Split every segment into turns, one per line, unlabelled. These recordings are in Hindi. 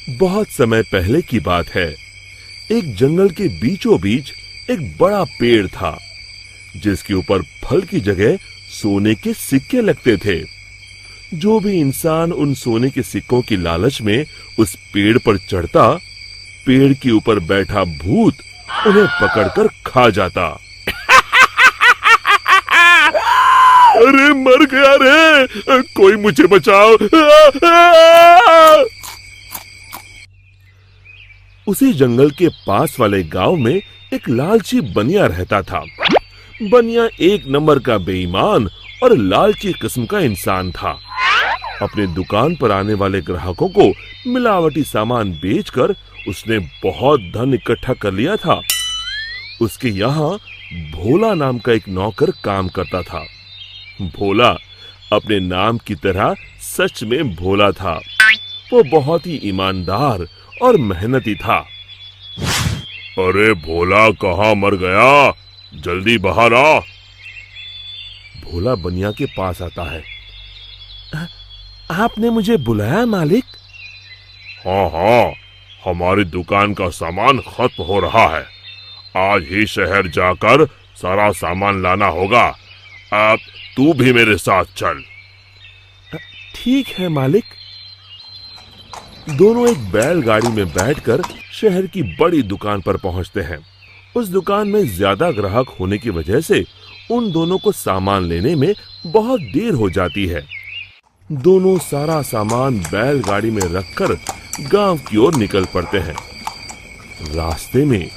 बहुत समय पहले की बात है। एक जंगल के बीचों बीच एक बड़ा पेड़ था, जिसके ऊपर फल की जगह सोने के सिक्के लगते थे। जो भी इंसान उन सोने के सिक्कों की लालच में उस पेड़ पर चढ़ता, पेड़ के ऊपर बैठा भूत उन्हें पकड़कर खा जाता। अरे मर गया रे, कोई मुझे बचाओ। उसी जंगल के पास वाले गांव में एक लालची बनिया रहता था। बनिया एक नंबर का बेईमान और लालची किस्म का इंसान था। अपने दुकान पर आने वाले ग्राहकों को मिलावटी सामान बेचकर उसने बहुत धन इकट्ठा कर लिया था। उसके यहाँ भोला नाम का एक नौकर काम करता था। भोला अपने नाम की तरह सच में भोला था। वो बहुत ही ईमानदार और मेहनती था। अरे भोला कहाँ मर गया, जल्दी बाहर आ। भोला बनिया के पास आता है। आपने मुझे बुलाया मालिक? हाँ हाँ, हमारी दुकान का सामान खत्म हो रहा है। आज ही शहर जाकर सारा सामान लाना होगा। अब तू भी मेरे साथ चल। ठीक है मालिक। दोनों एक बैलगाड़ी में बैठकर शहर की बड़ी दुकान पर पहुंचते हैं। उस दुकान में ज्यादा ग्राहक होने की वजह से उन दोनों को सामान लेने में बहुत देर हो जाती है। दोनों सारा सामान बैलगाड़ी में रखकर गांव की ओर निकल पड़ते हैं। रास्ते में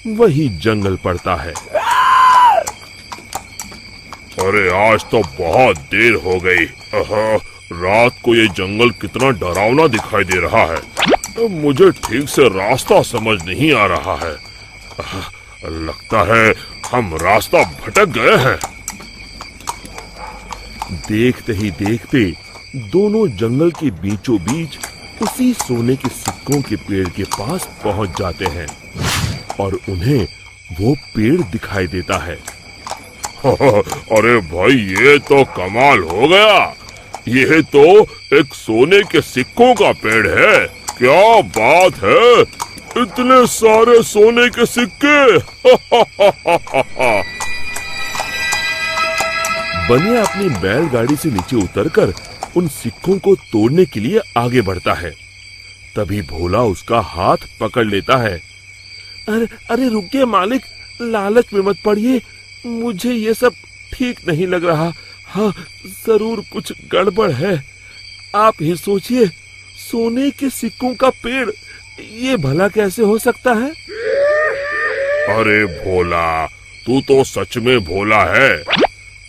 वही जंगल पड़ता है। अरे आज तो बहुत देर हो गई। रात को ये जंगल कितना डरावना दिखाई दे रहा है। मुझे ठीक से रास्ता समझ नहीं आ रहा है। लगता है हम रास्ता भटक गए हैं। देखते ही देखते दोनों जंगल के बीचों बीच उसी सोने के सिक्कों के पेड़ के पास पहुंच जाते हैं और उन्हें वो पेड़ दिखाई देता है। अरे भाई, ये तो कमाल हो गया। ये तो एक सोने के सिक्कों का पेड़ है। क्या बात है, इतने सारे सोने के सिक्के। बनिया अपनी बैलगाड़ी से नीचे उतरकर उन सिक्कों को तोड़ने के लिए आगे बढ़ता है। तभी भोला उसका हाथ पकड़ लेता है। अरे रुकिए मालिक, लालच में मत पड़िए। मुझे ये सब ठीक नहीं लग रहा। हाँ, जरूर कुछ गड़बड़ है। आप ही सोचिए, सोने के सिक्कों का पेड़, ये भला कैसे हो सकता है? अरे भोला, तू तो सच में भोला है।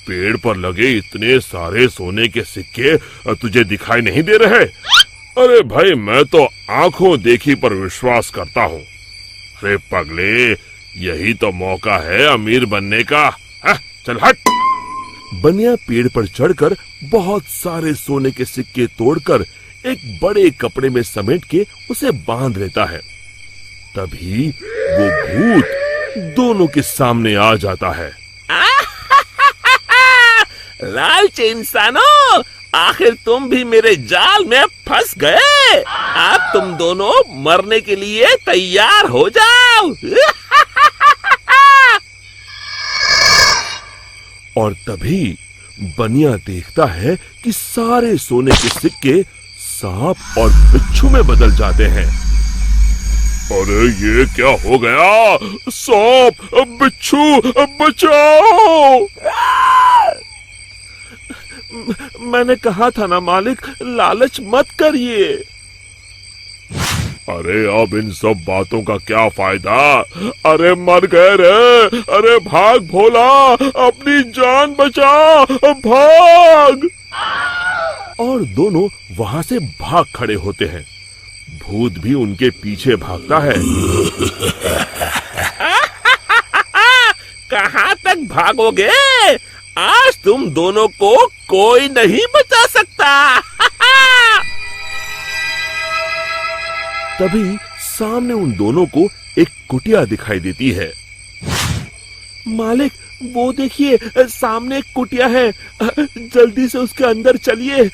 पेड़ पर लगे इतने सारे सोने के सिक्के तुझे दिखाई नहीं दे रहे? अरे भाई, मैं तो आंखों देखी पर विश्वास करता हूँ। अरे पगले, यही तो मौका है अमीर बनने का। चल हट। बनिया पेड़ पर चढ़कर बहुत सारे सोने के सिक्के तोड़कर एक बड़े कपड़े में समेट के उसे बांध लेता है। तभी वो भूत दोनों के सामने आ जाता है।
लालची इंसानों, आखिर तुम भी मेरे जाल में फंस गए। अब तुम दोनों मरने के लिए तैयार हो जाओ।
और तभी बनिया देखता है कि सारे सोने के सिक्के सांप और बिच्छू में बदल जाते हैं। अरे ये क्या हो गया? सांप, बिच्छू, बचाओ! मैंने कहा था ना मालिक, लालच मत करिए। अरे अब इन सब बातों का क्या फायदा? अरे मर गए रे। अरे भाग भोला, अपनी जान बचा, भाग। और दोनों वहां से भाग खड़े होते हैं। भूत भी उनके पीछे भागता है।
कहाँ तक भागोगे? आज तुम दोनों को कोई नहीं बचा सकता।
तभी सामने उन दोनों को एक कुटिया दिखाई देती है। मालिक, वो देखिए, सामने एक कुटिया है। जल्दी से उसके अंदर चलिए।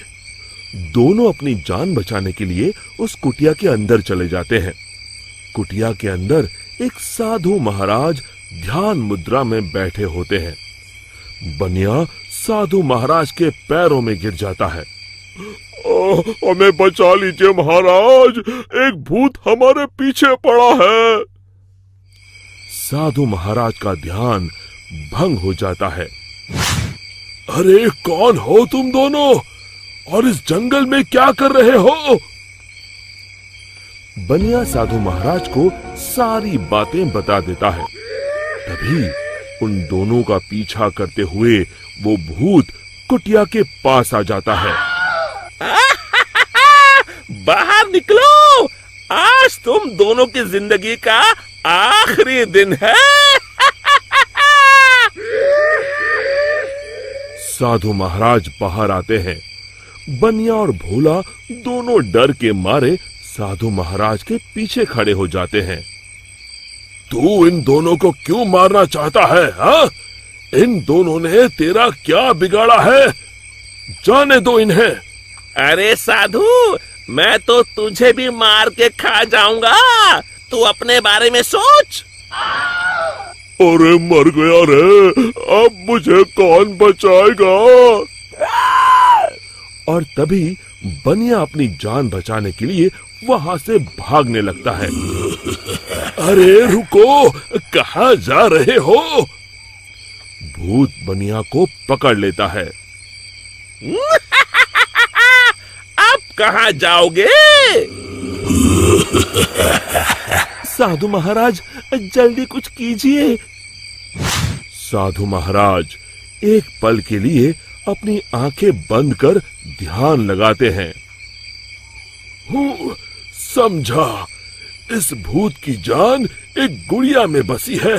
दोनों अपनी जान बचाने के लिए उस कुटिया के अंदर चले जाते हैं। कुटिया के अंदर एक साधु महाराज ध्यान मुद्रा में बैठे होते हैं। बनिया साधु महाराज के पैरों में गिर जाता है। हमें बचा लीजिए महाराज, एक भूत हमारे पीछे पड़ा है। साधु महाराज का ध्यान भंग हो जाता है। अरे कौन हो तुम दोनों और इस जंगल में क्या कर रहे हो? बनिया साधु महाराज को सारी बातें बता देता है। तभी उन दोनों का पीछा करते हुए वो भूत कुटिया के पास आ जाता है।
बाहर निकलो, आज तुम दोनों की जिंदगी का आखिरी दिन है।
साधु महाराज बाहर आते हैं। बनिया और भोला दोनों डर के मारे साधु महाराज के पीछे खड़े हो जाते हैं। तू इन दोनों को क्यों मारना चाहता है? हाँ? इन दोनों ने तेरा क्या बिगाड़ा है? जाने दो इन्हें।
अरे साधु, मैं तो तुझे भी मार के खा जाऊंगा, तू अपने बारे में सोच।
अरे मर गया रे, अब मुझे कौन बचाएगा? और तभी बनिया अपनी जान बचाने के लिए वहां से भागने लगता है। अरे रुको, कहाँ जा रहे हो? भूत बनिया को पकड़ लेता है।
अब कहाँ जाओगे?
साधु महाराज, जल्दी कुछ कीजिए। साधु महाराज एक पल के लिए अपनी आंखें बंद कर ध्यान लगाते हैं। समझा, इस भूत की जान एक गुड़िया में बसी है।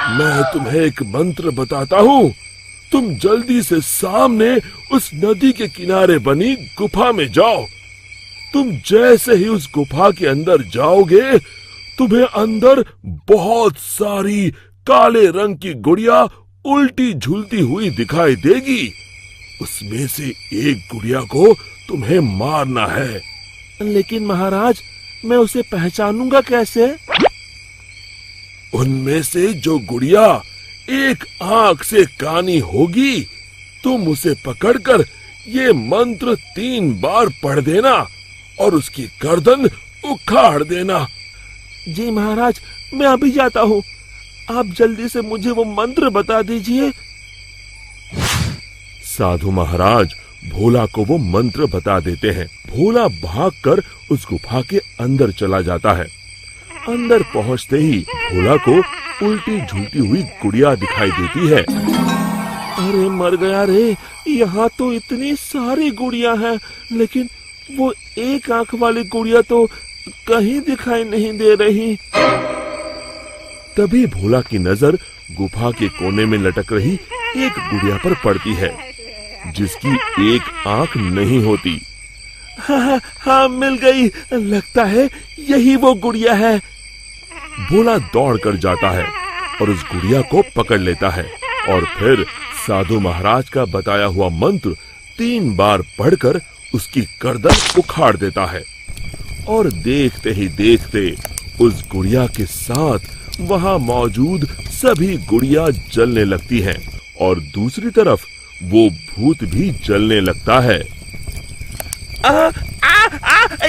मैं तुम्हें एक मंत्र बताता हूँ, तुम जल्दी से सामने उस नदी के किनारे बनी गुफा में जाओ। तुम जैसे ही उस गुफा के अंदर जाओगे, तुम्हें अंदर बहुत सारी काले रंग की गुड़िया उल्टी झूलती हुई दिखाई देगी। उसमें से एक गुड़िया को तुम्हें मारना है। लेकिन महाराज, मैं उसे पहचानूंगा कैसे? उनमें से जो गुड़िया एक आंख से कानी होगी, तुम उसे पकड़कर ये मंत्र 3 बार पढ़ देना और उसकी गर्दन उखाड़ देना। जी महाराज, मैं अभी जाता हूँ, आप जल्दी से मुझे वो मंत्र बता दीजिए। साधु महाराज भोला को वो मंत्र बता देते हैं। भोला भागकर उस गुफा के अंदर चला जाता है। अंदर पहुंचते ही भोला को उल्टी झूलती हुई गुड़िया दिखाई देती है। अरे मर गया रे, यहाँ तो इतनी सारी गुड़िया हैं, लेकिन वो एक आंख वाली गुड़िया तो कहीं दिखाई नहीं दे रही। तभी भोला की नजर गुफा के कोने में लटक रही एक गुड़िया पर पड़ती है, जिसकी एक आंख नहीं होती। हाँ, मिल गई, लगता है यही वो गुड़िया है। भोला दौड़कर जाता है और उस गुड़िया को पकड़ लेता है और फिर साधु महाराज का बताया हुआ मंत्र 3 बार पढ़कर उसकी गर्दन उखाड़ देता है। और देखते ही देखते उस गुड़िया के साथ वहां मौजूद सभी गुड़िया जलने लगती हैं और दूसरी तरफ वो भूत भी जलने लगता है।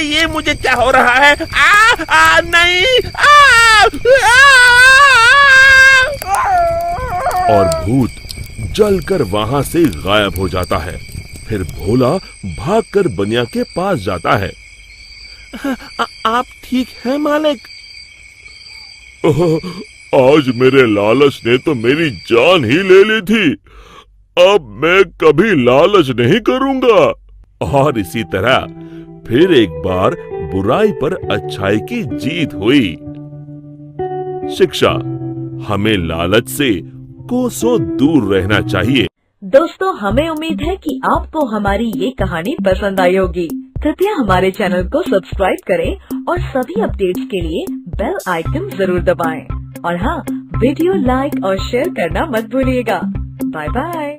ये मुझे क्या हो रहा है? नहीं!
और भूत जलकर वहां से गायब हो जाता है। फिर भोला भागकर बनिया के पास जाता है। आप ठीक हैं मालिक? आज मेरे लालच ने तो मेरी जान ही ले ली थी, अब मैं कभी लालच नहीं करूंगा। और इसी तरह फिर एक बार बुराई पर अच्छाई की जीत हुई। शिक्षा, हमें लालच से कोसों दूर रहना चाहिए।
दोस्तों, हमें उम्मीद है कि आपको हमारी ये कहानी पसंद आई होगी। कृपया हमारे चैनल को सब्सक्राइब करें और सभी अपडेट्स के लिए बेल आइकन जरूर दबाएं। और हाँ, वीडियो लाइक और शेयर करना मत भूलिएगा। Bye bye.